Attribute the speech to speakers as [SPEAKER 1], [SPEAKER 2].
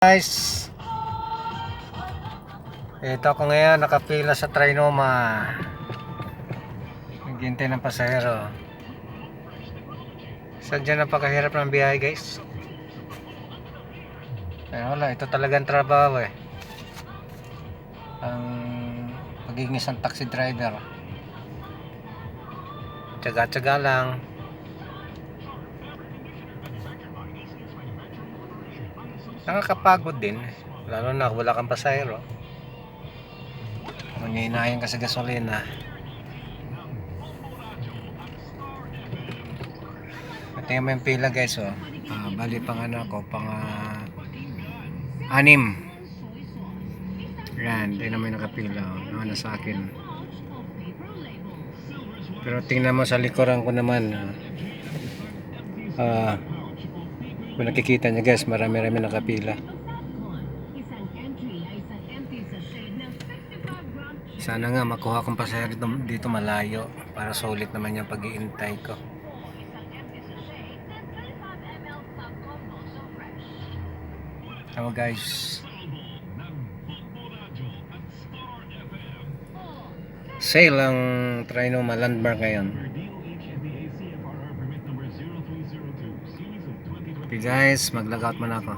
[SPEAKER 1] Guys, ito ako ngayon nakapila sa Trinoma, naghihintay ng pasahero. Sadya napakahirap ng biyahe guys. Wala, ito talagang trabaho ang pagiging isang taxi driver. Tsaga-tsaga lang. Nakakapagod din, lalo na wala kang pasahero. Manghihinayin ka sa gasolina. Tingnan mo yung pila guys, bali pang ano ko, anim. Yan, tingnan mo yung nakapila, na sa akin. Pero tingnan mo sa likuran ko naman, kung nakikita nyo guys, marami-rami nakapila. Sana nga makuha kong pasahero dito malayo para sulit naman yung pag-iintay ko. Hello guys, sale ang Trinoma Landmark ngayon. Okay guys, mag-logout muna ako.